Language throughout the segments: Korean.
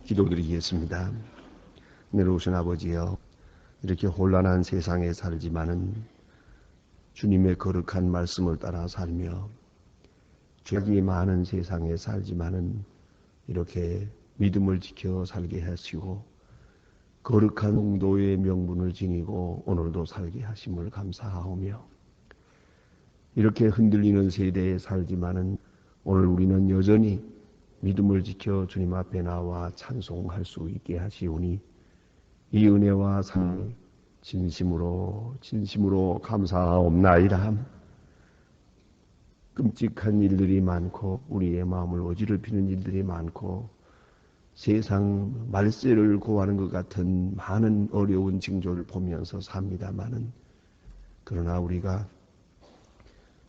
기도드리겠습니다. 내려오신 아버지여, 이렇게 혼란한 세상에 살지만은 주님의 거룩한 말씀을 따라 살며, 죄악이 많은 세상에 살지만은 이렇게 믿음을 지켜 살게 하시고 거룩한 성도의 명분을 지니고 오늘도 살게 하심을 감사하오며, 이렇게 흔들리는 세대에 살지만은 오늘 우리는 여전히 믿음을 지켜 주님 앞에 나와 찬송할 수 있게 하시오니 이 은혜와 사랑을 진심으로 감사하옵나이다. 끔찍한 일들이 많고 우리의 마음을 어지럽히는 일들이 많고 세상 말세를 고하는 것 같은 많은 어려운 징조를 보면서 삽니다마는, 그러나 우리가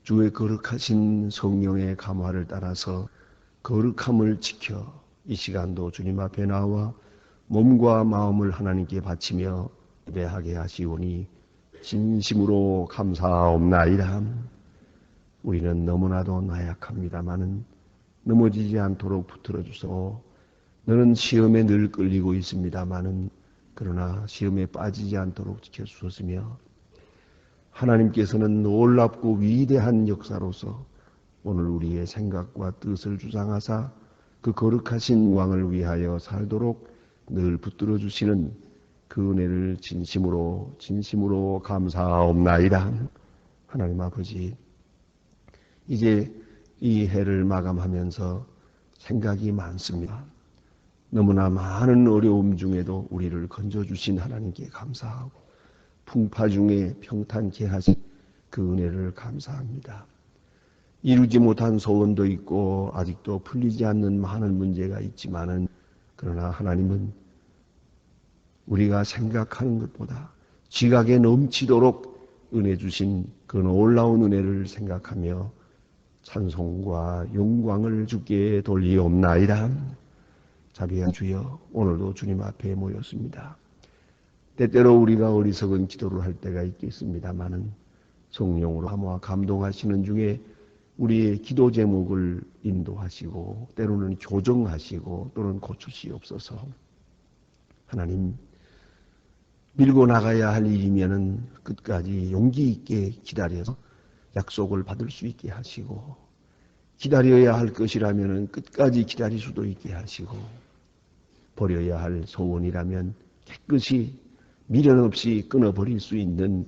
주의 거룩하신 성령의 감화를 따라서 거룩함을 지켜 이 시간도 주님 앞에 나와 몸과 마음을 하나님께 바치며 예배하게 하시오니 진심으로 감사하옵나이다. 우리는 너무나도 나약합니다마는 넘어지지 않도록 붙들어 주소. 너는 시험에 늘 끌리고 있습니다마는 그러나 시험에 빠지지 않도록 지켜주셨으며, 하나님께서는 놀랍고 위대한 역사로서 오늘 우리의 생각과 뜻을 주장하사 그 거룩하신 왕을 위하여 살도록 늘 붙들어 주시는 그 은혜를 진심으로 감사하옵나이다. 하나님 아버지, 이제 이 해를 마감하면서 생각이 많습니다. 너무나 많은 어려움 중에도 우리를 건져주신 하나님께 감사하고 풍파 중에 평탄케 하신 그 은혜를 감사합니다. 이루지 못한 소원도 있고 아직도 풀리지 않는 많은 문제가 있지만은, 그러나 하나님은 우리가 생각하는 것보다 지각에 넘치도록 은혜 주신 그 놀라운 은혜를 생각하며 찬송과 영광을 주께 돌리옵나이다. 자비한 주여, 오늘도 주님 앞에 모였습니다. 때때로 우리가 어리석은 기도를 할 때가 있겠습니다마는 성령으로 함과 감동하시는 중에 우리의 기도 제목을 인도하시고 때로는 교정하시고 또는 고치시옵소서. 하나님, 밀고 나가야 할 일이면은 끝까지 용기 있게 기다려서 약속을 받을 수 있게 하시고, 기다려야 할 것이라면은 끝까지 기다릴 수도 있게 하시고, 버려야 할 소원이라면 깨끗이 미련 없이 끊어버릴 수 있는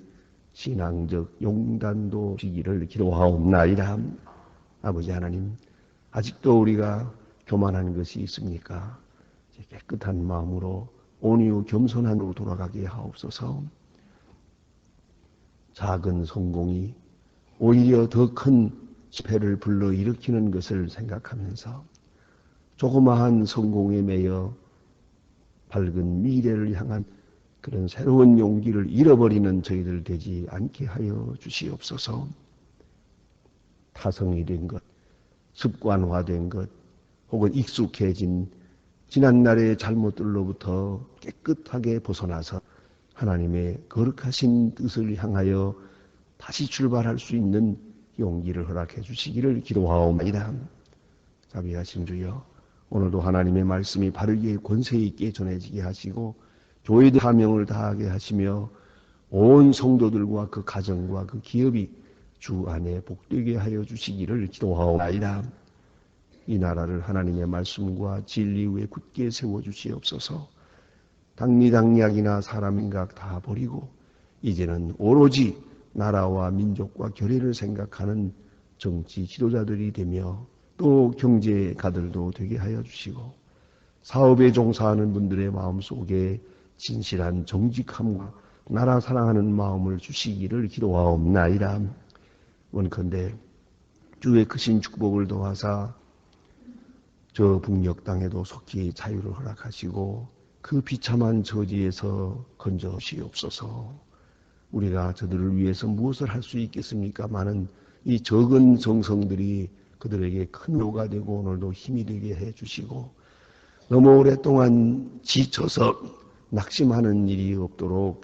신앙적 용단도 주기를 기도하옵나이다. 아버지 하나님, 아직도 우리가 교만한 것이 있습니까? 깨끗한 마음으로 온유 겸손함으로 돌아가게 하옵소서. 작은 성공이 오히려 더 큰 실패를 불러일으키는 것을 생각하면서 조그마한 성공에 매여 밝은 미래를 향한 그런 새로운 용기를 잃어버리는 저희들 되지 않게 하여 주시옵소서. 타성이 된 것, 습관화된 것, 혹은 익숙해진 지난날의 잘못들로부터 깨끗하게 벗어나서 하나님의 거룩하신 뜻을 향하여 다시 출발할 수 있는 용기를 허락해 주시기를 기도하옵나이다. 자비하신 주여, 오늘도 하나님의 말씀이 바르게 권세 있게 전해지게 하시고 교회의 사명을 다하게 하시며 온 성도들과 그 가정과 그 기업이 주 안에 복되게 하여 주시기를 기도하옵나이다. 이 나라를 하나님의 말씀과 진리 위에 굳게 세워주시옵소서. 당리당략이나 사람인각 다 버리고 이제는 오로지 나라와 민족과 교회를 생각하는 정치 지도자들이 되며 또 경제가들도 되게 하여 주시고, 사업에 종사하는 분들의 마음속에 진실한 정직함과 나라 사랑하는 마음을 주시기를 기도하옵나이다. 원컨대 주의 크신 축복을 더하사 저 북녘 땅에도 속히 자유를 허락하시고 그 비참한 저지에서 건져주시옵소서. 우리가 저들을 위해서 무엇을 할 수 있겠습니까? 많은 이 적은 정성들이 그들에게 큰 위로가 되고 오늘도 힘이 되게 해주시고, 너무 오랫동안 지쳐서 낙심하는 일이 없도록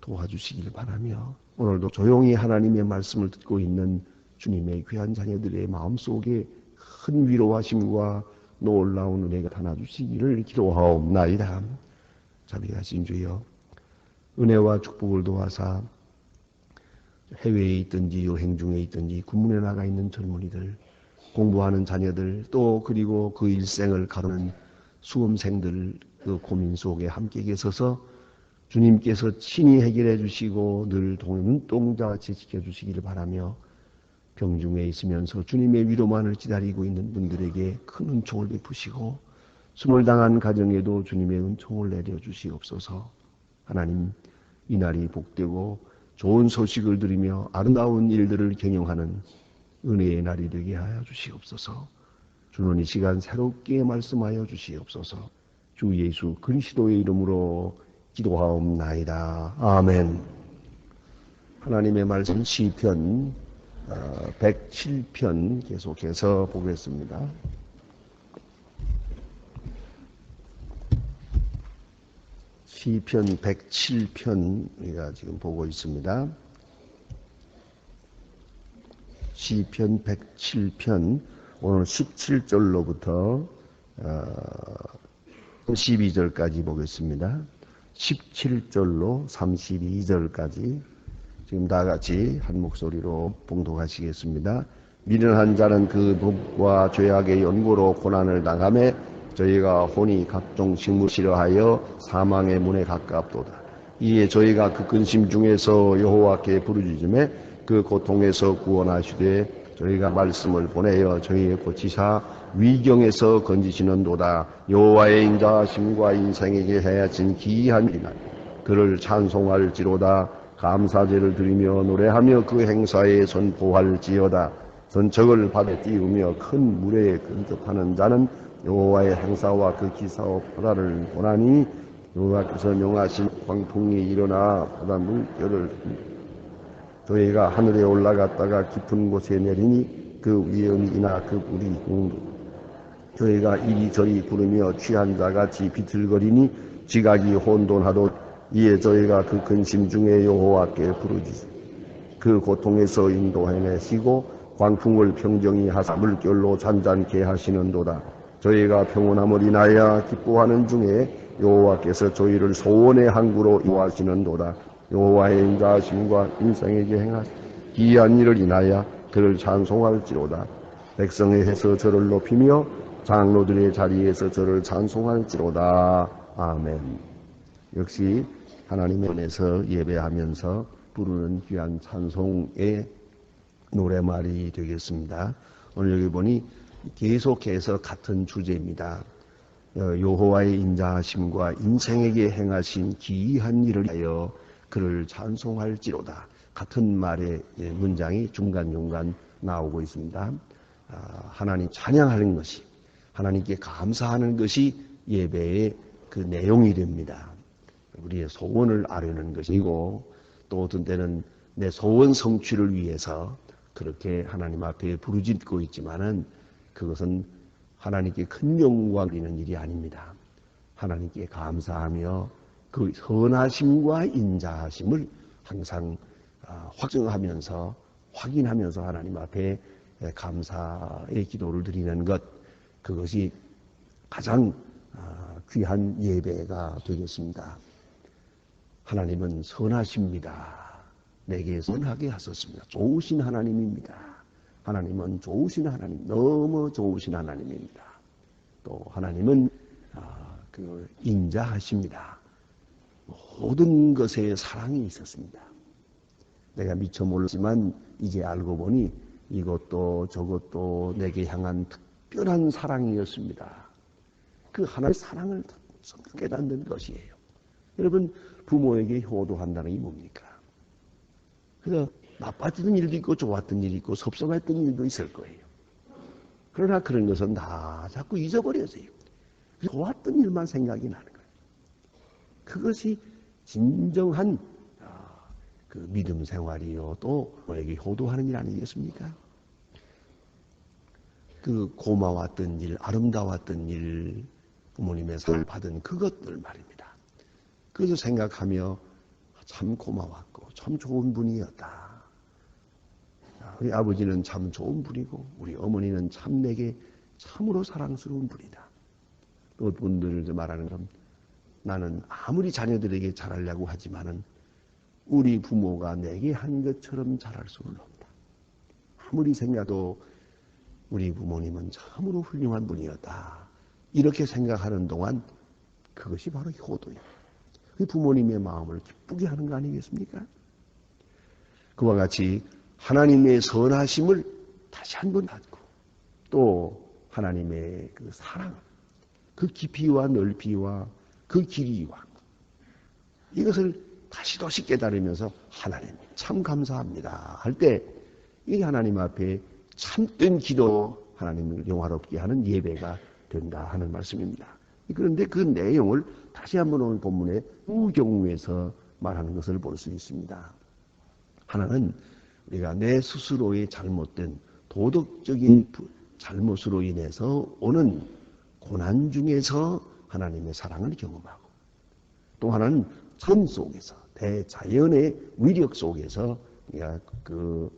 도와주시길 바라며, 오늘도 조용히 하나님의 말씀을 듣고 있는 주님의 귀한 자녀들의 마음속에 큰 위로하심과 놀라운 은혜가 나타나 주시기를 기도하옵나이다. 자비하신 주여, 은혜와 축복을 도와사 해외에 있든지 여행 중에 있든지 군문에 나가 있는 젊은이들, 공부하는 자녀들, 또 그리고 그 일생을 가르는 수험생들, 그 고민 속에 함께 계셔서 주님께서 친히 해결해 주시고 늘 눈동자같이 지켜주시기를 바라며, 병중에 있으면서 주님의 위로만을 기다리고 있는 분들에게 큰 은총을 베푸시고, 숨을 당한 가정에도 주님의 은총을 내려주시옵소서. 하나님, 이날이 복되고 좋은 소식을 들으며 아름다운 일들을 경영하는 은혜의 날이 되게 하여 주시옵소서. 주는 이 시간 새롭게 말씀하여 주시옵소서. 주 예수 그리스도의 이름으로 기도하옵나이다. 아멘. 하나님의 말씀 시편 107편 계속해서 보겠습니다. 시편 107편 우리가 지금 보고 있습니다. 시편 107편 오늘 17절로부터 32절까지 보겠습니다. 17절로 32절까지 지금 다 같이 한 목소리로 봉독하시겠습니다. 미련한 자는 그 법과 죄악의 연고로 고난을 당하며 저희가 혼이 각종 식물 싫어하여 사망의 문에 가깝도다. 이에 저희가 그 근심 중에서 여호와께 부르짖음에 그 고통에서 구원하시되 저희가 말씀을 보내어 저희의 고치사 위경에서 건지시는도다. 여호와의 인자하심과 인생에게 헤아진 기이한 일이나 그를 찬송할지로다. 감사제를 드리며 노래하며 그 행사에 선포할지어다. 선척을 받아 띄우며 큰 물에 근접하는 자는 여호와의 행사와 그 기사와 바다를 보나니 여호와께서 명하신 광풍이 일어나 바다 물결을 저희가 하늘에 올라갔다가 깊은 곳에 내리니 그 위에 음이나 그 물이 저희가 이리저리 구르며 취한 자같이 비틀거리니 지각이 혼돈하도록 이에 저희가 그 근심 중에 여호와께 부르짖으 그 고통에서 인도해내시고 광풍을 평정히 하사 물결로 잔잔케 하시는도다. 저희가 평온함을 인하여 기뻐하는 중에 여호와께서 저희를 소원의 항구로 인도하시는도다. 여호와의 인자하심과 인생에게 행하신 기이한 일을 인하여 그를 찬송할지로다. 백성의 해서 저를 높이며 장로들의 자리에서 저를 찬송할지로다. 아멘. 역시 하나님의 은혜에서 예배하면서 부르는 귀한 찬송의 노래말이 되겠습니다. 오늘 여기 보니 계속해서 같은 주제입니다. 여호와의 인자하심과 인생에게 행하신 기이한 일을 하여 그를 찬송할지로다. 같은 말의 문장이 중간중간 나오고 있습니다. 하나님 찬양하는 것이, 하나님께 감사하는 것이 예배의 그 내용이 됩니다. 우리의 소원을 아뢰는 것이고, 또 어떤 때는 내 소원 성취를 위해서 그렇게 하나님 앞에 부르짖고 있지만은 그것은 하나님께 큰 영광 드리는 일이 아닙니다. 하나님께 감사하며 그 선하심과 인자하심을 항상 확증하면서 확인하면서 하나님 앞에 감사의 기도를 드리는 것, 그것이 가장 귀한 예배가 되겠습니다. 하나님은 선하십니다. 내게 선하게 하셨습니다. 좋으신 하나님입니다. 하나님은 좋으신 하나님, 너무 좋으신 하나님입니다. 또 하나님은 인자하십니다. 모든 것에 사랑이 있었습니다. 내가 미처 몰랐지만 이제 알고 보니 이것도 저것도 내게 향한 특별한 사랑이었습니다. 그 하나님의 사랑을 깨닫는 것이에요. 여러분, 부모에게 효도한다는 게 뭡니까? 그래서 나빴던 일도 있고 좋았던 일이 있고 섭섭했던 일도 있을 거예요. 그러나 그런 것은 다 자꾸 잊어버려져요. 좋았던 일만 생각이 나는 거예요. 그것이 진정한 그 믿음 생활이요, 또 부모에게 효도하는 일 아니겠습니까? 그 고마웠던 일, 아름다웠던 일, 부모님의 사랑을 받은 그것들 말입니다. 그것을 생각하며 참 고마웠고 참 좋은 분이었다. 우리 아버지는 참 좋은 분이고 우리 어머니는 참 내게 참으로 사랑스러운 분이다. 또 분들을 말하는 건 나는 아무리 자녀들에게 잘하려고 하지만은 우리 부모가 내게 한 것처럼 잘할 수는 없다. 아무리 생각해도 우리 부모님은 참으로 훌륭한 분이었다. 이렇게 생각하는 동안 그것이 바로 효도예요. 그 부모님의 마음을 기쁘게 하는 거 아니겠습니까? 그와 같이 하나님의 선하심을 다시 한번 갖고 또 하나님의 그 사랑, 그 깊이와 넓이와 그 길이와 이것을 다시 다시 깨달으면서 하나님 참 감사합니다 할 때 이 하나님 앞에 참된 기도, 하나님을 영화롭게 하는 예배가 된다 하는 말씀입니다. 그런데 그 내용을 다시 한번 오늘 본문의 두 경우에서 말하는 것을 볼 수 있습니다. 하나는 우리가 내 스스로의 잘못된 도덕적인 잘못으로 인해서 오는 고난 중에서 하나님의 사랑을 경험하고, 또 하나는 전 속에서 대자연의 위력 속에서 우리가 그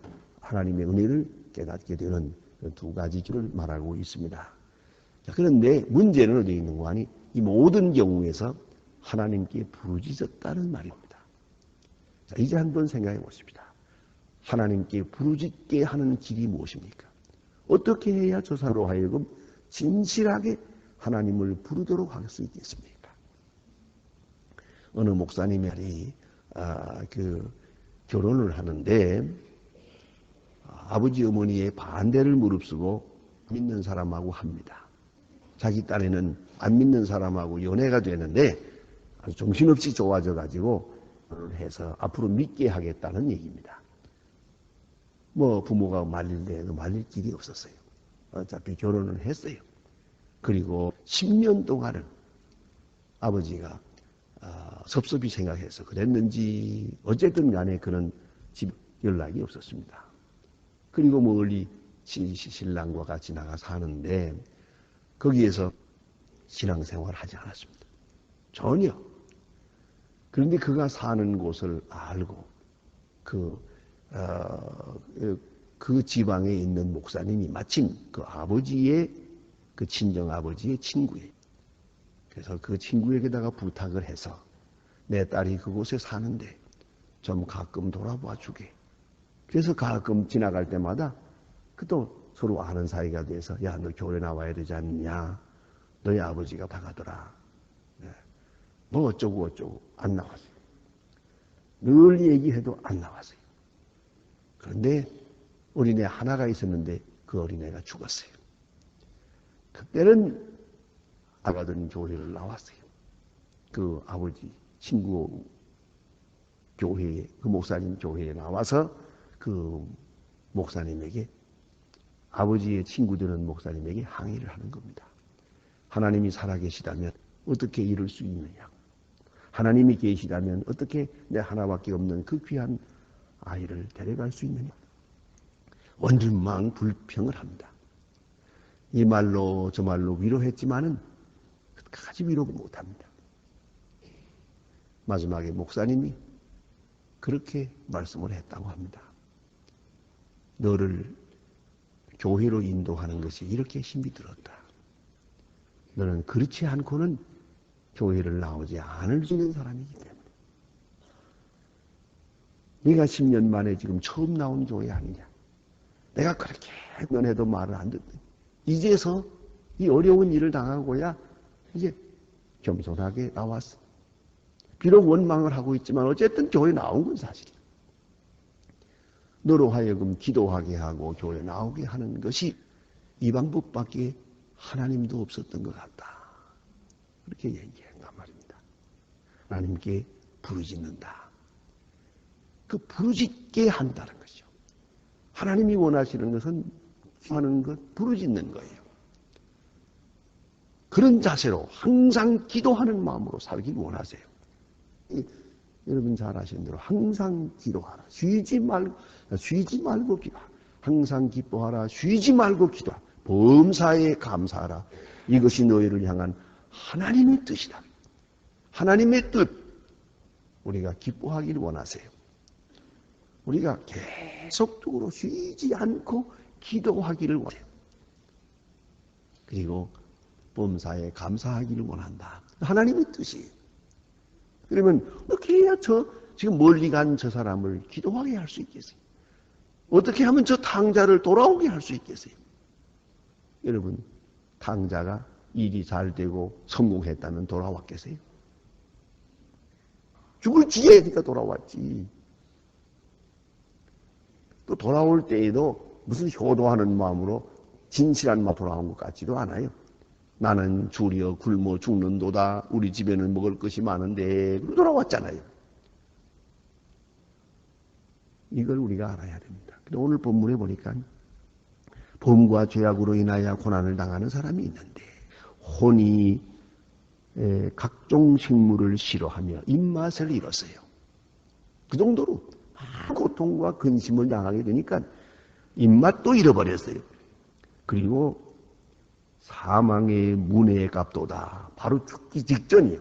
하나님의 은혜를 깨닫게 되는 두 가지 길을 말하고 있습니다. 자, 그런데 문제는 어디에 있는 거 아니? 이 모든 경우에서 하나님께 부르짖었다는 말입니다. 자, 이제 한번 생각해 보십시다. 하나님께 부르짖게 하는 길이 무엇입니까? 어떻게 해야 저 사람으로 하여금 진실하게 하나님을 부르도록 할 수 있겠습니까? 어느 목사님이 결혼을 하는데 아버지 어머니의 반대를 무릅쓰고 믿는 사람하고 합니다. 자기 딸에는 안 믿는 사람하고 연애가 되는데 아주 정신없이 좋아져 가지고 해서 앞으로 믿게 하겠다는 얘기입니다. 뭐 부모가 말릴래도 말릴 길이 없었어요. 어차피 결혼을 했어요. 그리고 10년 동안은 아버지가 섭섭히 생각해서 그랬는지 어쨌든 간에 그는 집 연락이 없었습니다. 그리고 멀리 신랑과 같이 나가 사는데 거기에서 신앙생활을 하지 않았습니다. 전혀. 그런데 그가 사는 곳을 알고 그 지방에 있는 목사님이 마침 그 아버지의 그 친정 아버지의 친구예요. 그래서 그 친구에게다가 부탁을 해서 내 딸이 그곳에 사는데 좀 가끔 돌아봐 주게. 그래서 가끔 지나갈 때마다 또 서로 아는 사이가 돼서 야, 너 교회 나와야 되지 않느냐. 너희 아버지가 다가더라. 뭐 어쩌고 안 나왔어요. 늘 얘기해도 안 나왔어요. 그런데 어린애 하나가 있었는데 그 어린애가 죽었어요. 그때는 아가던 교회를 나왔어요. 그 아버지 친구 교회에, 그 목사님 교회에 나와서 그 목사님에게, 아버지의 친구 되는 목사님에게 항의를 하는 겁니다. 하나님이 살아계시다면 어떻게 이룰 수 있느냐. 하나님이 계시다면 어떻게 내 하나밖에 없는 그 귀한 아이를 데려갈 수 있느냐. 원망 불평을 합니다. 이 말로 저 말로 위로했지만은 끝까지 위로를 못합니다. 마지막에 목사님이 그렇게 말씀을 했다고 합니다. 너를 교회로 인도하는 것이 이렇게 힘이 들었다. 너는 그렇지 않고는 교회를 나오지 않을 수 있는 사람이기 때문에. 네가 10년 만에 지금 처음 나온 교회 아니냐. 내가 그렇게 면해도 말을 안 듣더니 이제서 이 어려운 일을 당하고야 이제 겸손하게 나왔어. 비록 원망을 하고 있지만 어쨌든 교회 나온 건 사실이야. 너로 하여금 기도하게 하고 교회 나오게 하는 것이 이 방법밖에 하나님도 없었던 것 같다. 그렇게 얘기한단 말입니다. 하나님께 부르짖는다. 그 부르짖게 한다는 것이죠. 하나님이 원하시는 것은 하는 것, 부르짖는 거예요. 그런 자세로 항상 기도하는 마음으로 살길 원하세요. 여러분 잘 아시는 대로 항상 기도하라. 쉬지 말고 기도하라. 항상 기뻐하라. 쉬지 말고 기도하라. 범사에 감사하라. 이것이 너희를 향한 하나님의 뜻이다. 하나님의 뜻, 우리가 기뻐하길 원하세요. 우리가 계속적으로 쉬지 않고 기도하기를 원해요. 그리고 범사에 감사하기를 원한다. 하나님의 뜻이에요. 그러면 어떻게 해야 지금 멀리 간 저 사람을 기도하게 할 수 있겠어요? 어떻게 하면 저 탕자를 돌아오게 할 수 있겠어요? 여러분, 탕자가 일이 잘 되고 성공했다면 돌아왔겠어요? 죽을 지혜니까 돌아왔지. 또 돌아올 때에도 무슨 효도하는 마음으로 진실한 마음으로 돌아온 것 같지도 않아요. 나는 줄여 굶어 죽는도다. 우리 집에는 먹을 것이 많은데 돌아왔잖아요. 이걸 우리가 알아야 됩니다. 오늘 본문에 보니까 범과 죄악으로 인하여 고난을 당하는 사람이 있는데 혼이 각종 식물을 싫어하며 입맛을 잃었어요. 그 정도로 고통과 근심을 당하게 되니까 입맛도 잃어버렸어요. 그리고 사망의 문에 값도다. 바로 죽기 직전이에요.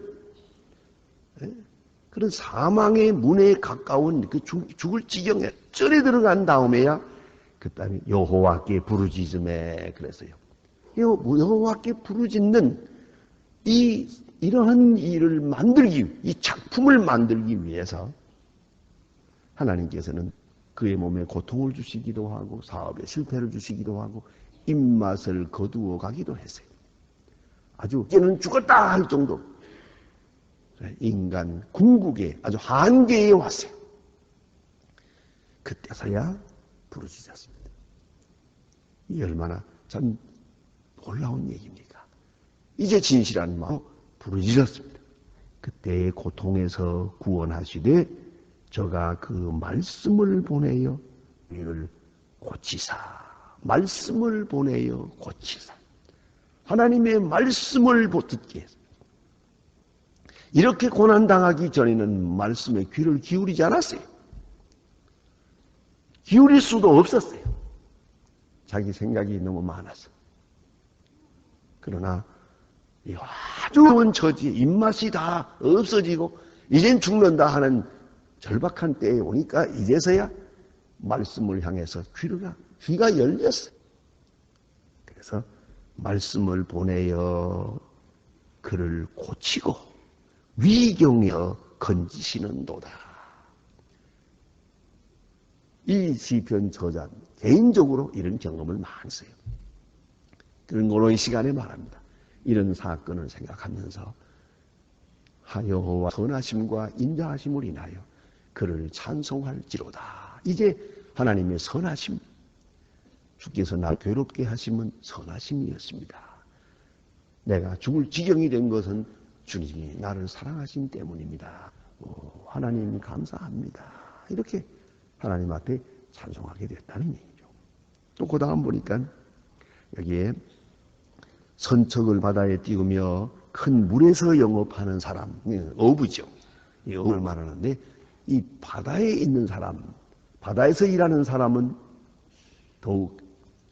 그런 사망의 문에 가까운 그 죽을 지경에 쩔에 들어간 다음에야 그 다음에 여호와께 부르짖음에 그랬어요. 여호와께 부르짖는 이러한 일을 만들기, 이 작품을 만들기 위해서 하나님께서는 그의 몸에 고통을 주시기도 하고 사업에 실패를 주시기도 하고 입맛을 거두어 가기도 했어요. 아주 이제는 죽었다 할 정도 인간 궁극의 아주 한계에 왔어요. 그때서야 부르짖었습니다. 이 얼마나 참 놀라운 얘기입니까? 이제 진실한 마음으로 부르짖었습니다. 그때의 고통에서 구원하시되 저가 그 말씀을 보내어 우리를 고치사. 말씀을 보내어 고치사. 하나님의 말씀을 듣게 해서 이렇게 고난당하기 전에는 말씀에 귀를 기울이지 않았어요. 기울일 수도 없었어요. 자기 생각이 너무 많아서. 그러나 아주 좋은 처지에 입맛이 다 없어지고 이젠 죽는다 하는 절박한 때에 오니까 이제서야 말씀을 향해서 귀가 열렸어요. 그래서 말씀을 보내어 그를 고치고 위경여 건지시는도다. 이 시편 저자 개인적으로 이런 경험을 많이 했어요. 그런 오늘 시간에 말합니다. 이런 사건을 생각하면서 여호와 선하심과 인자하심을 인하여 그를 찬송할지로다. 이제 하나님의 선하심, 주께서 나를 괴롭게 하심은 선하심이었습니다. 내가 죽을 지경이 된 것은 주님이 나를 사랑하신 때문입니다. 하나님 감사합니다. 이렇게 하나님 앞에 찬송하게 됐다는 얘기죠. 또 그 다음 보니까 여기에 선척을 바다에 띄우며 큰 물에서 영업하는 사람, 어부죠. 이 어부를 말하는데 이 바다에 있는 사람, 바다에서 일하는 사람은 더욱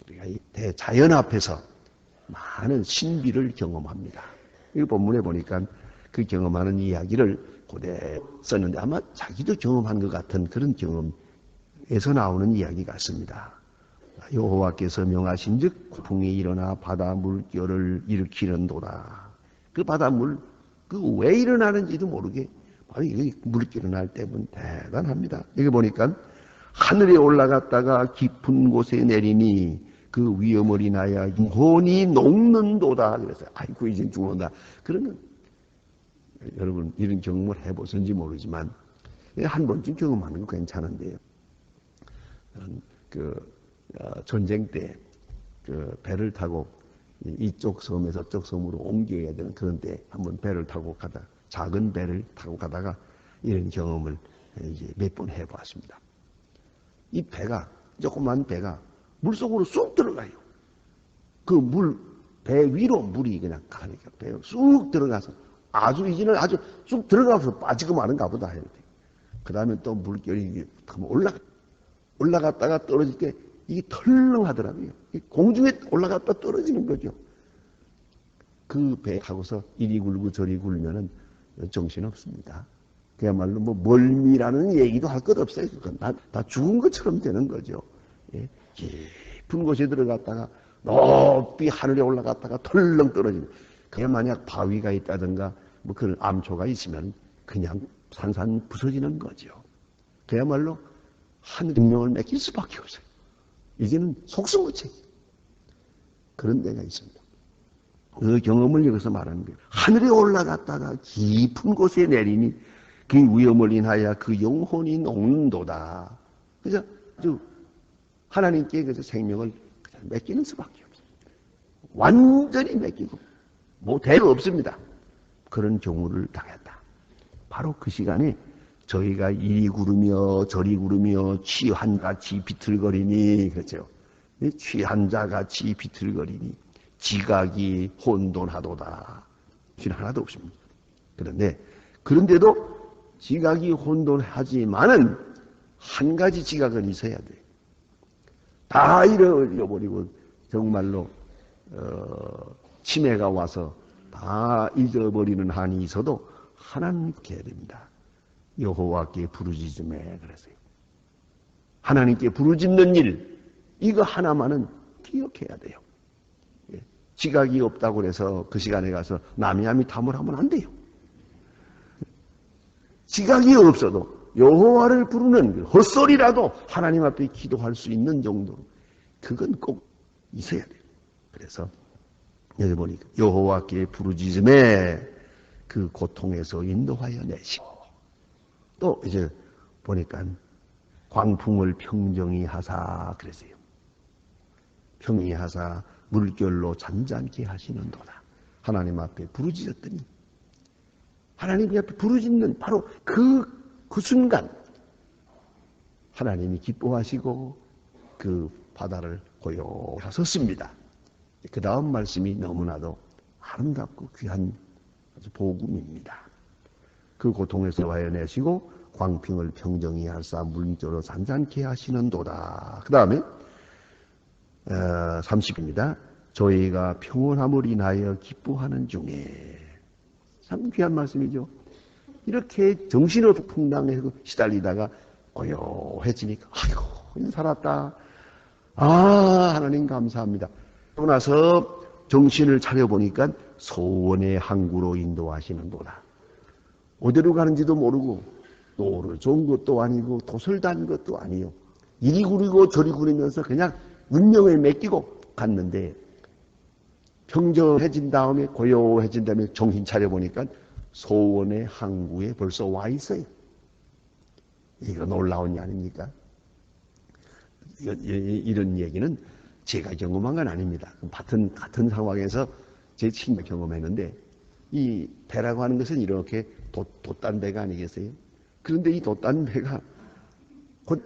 우리가 이 대자연 앞에서 많은 신비를 경험합니다. 이 본문에 보니까 그 경험하는 이야기를 고대 썼는데 아마 자기도 경험한 것 같은 그런 경험에서 나오는 이야기 같습니다. 여호와께서 명하신즉 폭풍이 일어나 바다 물결을 일으키는도다. 그 바닷물 왜 일어나는지도 모르게 바로 이 물결이 일어날 때면 대단합니다. 여기 보니까 하늘에 올라갔다가 깊은 곳에 내리니 그 위험을 인하여 영혼이 녹는도다. 그랬어요. 아이고 이제 죽는다. 그러면 여러분 이런 경험을 해보셨는지 모르지만 한 번쯤 경험하는 거 괜찮은데요. 전쟁 때 배를 타고 이쪽 섬에서 저쪽 섬으로 옮겨야 되는 그런 때 한번 배를 타고 작은 배를 타고 가다가 이런 경험을 이제 몇 번 해보았습니다. 이 조그만 배가 물속으로 쑥 들어가요. 배 위로 물이 그냥 가니까 배가 쑥 들어가서 이제는 쑥 들어가서 빠지고 마는가 보다 해요. 그 다음에 또 물결이 올라갔다가 떨어질 때 이게 털렁하더라고요. 공중에 올라갔다 떨어지는 거죠. 그 배 타고서 이리 굴고 저리 굴면은 정신없습니다. 그야말로 멀미라는 얘기도 할 것 없어요. 다 죽은 것처럼 되는 거죠. 예. 깊은 곳에 들어갔다가 높이 하늘에 올라갔다가 털렁 떨어지는. 그냥 만약 바위가 있다든가 뭐 그런 암초가 있으면 그냥 산산 부서지는 거죠. 그야말로 하늘 능력을 맡길 수밖에 없어요. 이제는 속수무책 그런 데가 있습니다. 그 경험을 여기서 말하는 거예요. 하늘에 올라갔다가 깊은 곳에 내리니 그 위험을 인하여 그 영혼이 녹는도다. 그래서 하나님께 그래서 생명을 맡기는 수밖에 없어요. 완전히 맡기고 뭐 대로 없습니다. 그런 경우를 당했다. 바로 그 시간에 저희가 이리 구르며 저리 구르며 취한같이 비틀거리니, 그렇죠. 취한자같이 비틀거리니 지각이 혼돈하도다. 실 하나도 없습니다. 그런데도 지각이 혼돈하지만은 한 가지 지각은 있어야 돼요. 다 잃어버리고 정말로 치매가 와서 다 잊어버리는 한이 있어도 하나님께 해야 됩니다. 여호와께 부르짖음에 그랬어요. 하나님께 부르짖는 일, 이거 하나만은 기억해야 돼요. 지각이 없다고 해서 그 시간에 가서 남이함이 탐을 하면 안 돼요. 지각이 없어도 여호와를 부르는 헛소리라도 하나님 앞에 기도할 수 있는 정도로 그건 꼭 있어야 돼요. 그래서 여기 보니까 여호와께 부르짖음에 그 고통에서 인도하여 내시고, 또 이제 보니까 광풍을 평정히 하사 그랬어요. 평히 하사 물결로 잔잔케 하시는도다. 하나님 앞에 부르짖었더니 하나님 앞에 부르짖는 바로 그 순간 하나님이 기뻐하시고 그 바다를 고요하셨습니다. 그 다음 말씀이 너무나도 아름답고 귀한 아주 복음입니다. 그 고통에서 와여내시고 광풍을 평정히 하사 물결로 잔잔케 하시는도다. 그 다음에 30입니다. 저희가 평온함을 인하여 기뻐하는 중에. 참 귀한 말씀이죠. 이렇게 정신없이 풍랑에서 시달리다가 고요해지니까 아이고 살았다. 아 하나님 감사합니다. 그러고 나서 정신을 차려보니까 소원의 항구로 인도하시는도다. 어디로 가는지도 모르고 노를 좋은 것도 아니고 도술 단 것도 아니요. 이리 구르고 저리 구르면서 그냥 운명을 맡기고 갔는데 평정해진 다음에 고요해진 다음에 정신 차려보니까 소원의 항구에 벌써 와 있어요. 이거 놀라운 일 아닙니까? 이런 얘기는 제가 경험한 건 아닙니다. 같은 상황에서 제 친구가 경험했는데, 이 배라고 하는 것은 이렇게 돛단 배가 아니겠어요? 그런데 이 돛단 배가 곧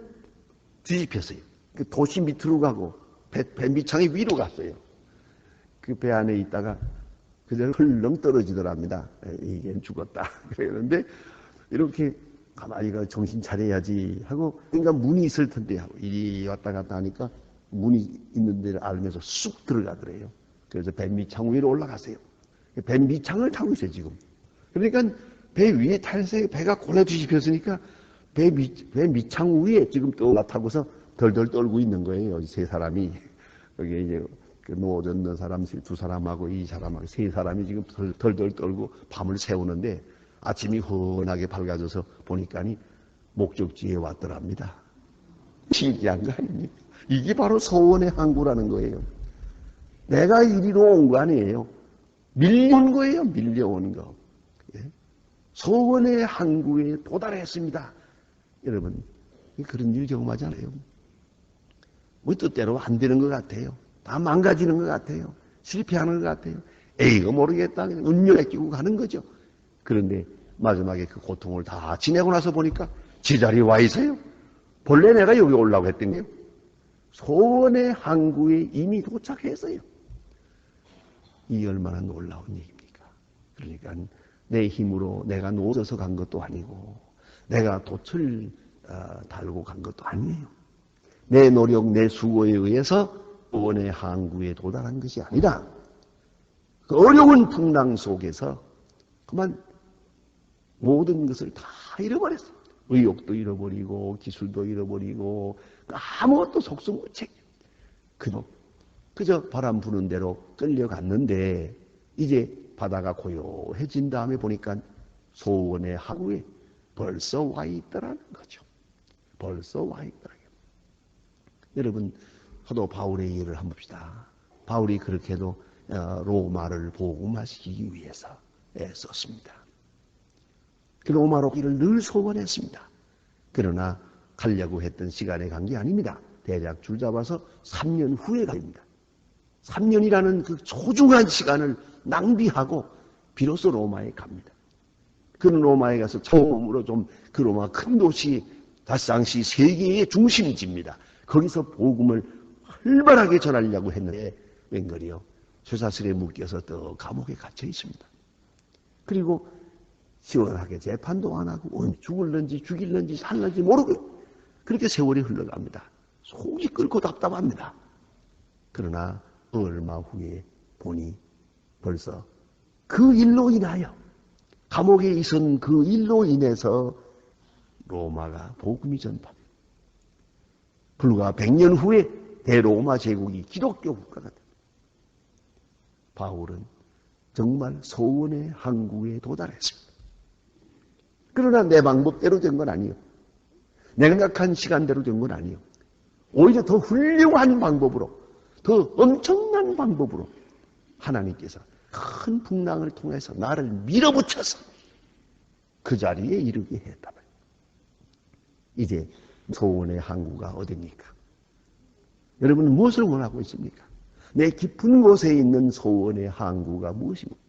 뒤집혔어요. 그 도시 밑으로 가고 배 밑창이 위로 갔어요. 그 배 안에 있다가 그대로 헐렁 떨어지더랍니다. 이게 죽었다. 그랬는데 이렇게 가만히 정신 차려야지 하고, 그러니까 문이 있을 텐데 하고 이리 왔다 갔다 하니까 문이 있는 데를 알면서 쑥 들어가더래요. 그래서 배 밑창 위로 올라갔어요. 배 밑창을 타고 있어요 지금. 그러니까 배 위에 탈새 배가 골라 뒤집혔으니까 배 밑창 위에 지금 또 올라타고서 덜덜 떨고 있는 거예요. 세 사람이. 여기 이제 그 누워졌는 사람 두 사람하고 이 사람하고 세 사람이 지금 덜덜 떨고 밤을 새우는데, 아침이 훤하게 밝아져서 보니까니 목적지에 왔더랍니다. 신기한 거 아닙니까? 이게 바로 소원의 항구라는 거예요. 내가 이리로 온 거 아니에요. 밀려온 거예요. 밀려온 거. 소원의 항구에 도달했습니다. 여러분, 그런 일 경험하지 않아요? 뭐 뜻대로 안 되는 것 같아요. 다 망가지는 것 같아요. 실패하는 것 같아요. 에이, 이거 모르겠다. 그냥 운명에 끼고 가는 거죠. 그런데 마지막에 그 고통을 다 지내고 나서 보니까 제자리에 와 있어요. 본래 내가 여기 올라고 했던 게요. 소원의 항구에 이미 도착했어요. 이게 얼마나 놀라운 얘기입니까? 그러니까 내 힘으로 내가 놓쳐서 간 것도 아니고 내가 돛을 달고 간 것도 아니에요. 내 노력, 내 수고에 의해서 소원의 항구에 도달한 것이 아니라 그 어려운 풍랑 속에서 그만 모든 것을 다 잃어버렸어요. 의욕도 잃어버리고 기술도 잃어버리고 아무것도 속수무책. 그도 그저 바람 부는 대로 끌려갔는데 이제 바다가 고요해진 다음에 보니까 소원의 항구에 벌써 와 있더라는 거죠. 벌써 와 있더라고요. 여러분, 저도 바울의 일을 한번 봅시다. 바울이 그렇게도 로마를 복음화시키기 위해서 애썼습니다. 그 로마로 길을 늘 소원했습니다. 그러나 가려고 했던 시간에 간 게 아닙니다. 대략 줄 잡아서 3년 후에 갑니다. 3년이라는 그 소중한 시간을 낭비하고 비로소 로마에 갑니다. 그는 로마에 가서 처음으로 좀 그 로마 큰 도시 당시 세계의 중심지입니다. 거기서 복음을 활발하게 전하려고 했는데 웬걸이요, 쇠사슬에 묶여서 또 감옥에 갇혀 있습니다. 그리고 시원하게 재판도 안 하고 죽을는지 죽일는지 살는지 모르고 그렇게 세월이 흘러갑니다. 속이 끓고 답답합니다. 그러나 얼마 후에 보니 벌써 그 일로 인하여, 감옥에 있은 그 일로 인해서 로마가 복음이 전파됩니다. 불과 100년 후에 대로마 제국이 기독교 국가가 됩니다. 바울은 정말 소원의 항구에 도달했습니다. 그러나 내 방법대로 된 건 아니에요. 내가 생각한 시간대로 된 건 아니에요. 오히려 더 훌륭한 방법으로, 더 엄청난 방법으로 하나님께서 큰 풍랑을 통해서 나를 밀어붙여서 그 자리에 이르게 했다 말이에요. 이제 소원의 항구가 어디입니까? 여러분은 무엇을 원하고 있습니까? 내 깊은 곳에 있는 소원의 항구가 무엇입니까?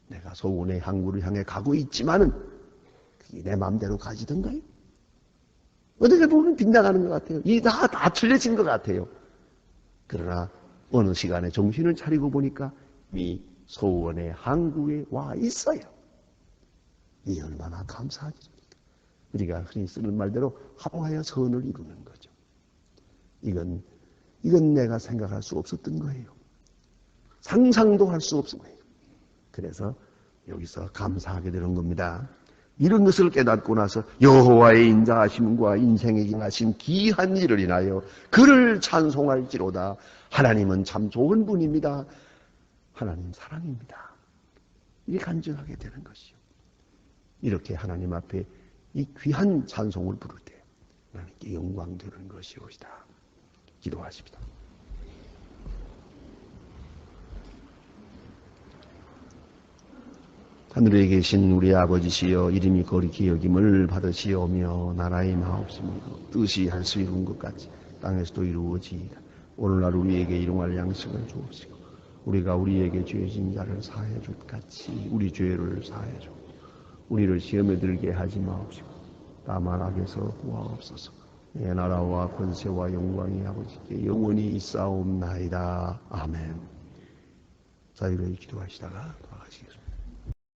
내가 소원의 항구를 향해 가고 있지만은 그게 내 마음대로 가지던가요? 어떻게 보면 빗나가는 것 같아요. 이게 다 틀려진 것 같아요. 그러나 어느 시간에 정신을 차리고 보니까 이 소원의 항구에 와 있어요. 이 얼마나 감사한 일입니까? 우리가 흔히 쓰는 말대로 합하여 선을 이루는 거죠. 이건 내가 생각할 수 없었던 거예요. 상상도 할 수 없은 거예요. 그래서 여기서 감사하게 되는 겁니다. 이런 것을 깨닫고 나서 여호와의 인자하심과 인생에 행하신 귀한 일을 인하여 그를 찬송할지로다. 하나님은 참 좋은 분입니다. 하나님 사랑입니다. 이게 간증하게 되는 것이요. 이렇게 하나님 앞에 이 귀한 찬송을 부를 때 하나님께 영광 되는 것이옵시다. 기도하십시다. 하늘에 계신 우리 아버지시여, 이름이 거룩히 여김을 받으시오며 나라의 마옵소서. 뜻이 하늘에서 이룬 것 같이 땅에서도 이루어지이다. 오늘날 우리에게 일용할 양식을 주옵시고 우리가 우리에게 죄진 자를 사해 줄 같이 우리 죄를 사해 주. 우리를 시험에 들게 하지 마옵시고 다만 악에서 구하옵소서. 내 나라와 권세와 영광이 아버지께 영원히 있사옵나이다. 아멘. 자유로이 기도하시다가 돌아가시겠습니다.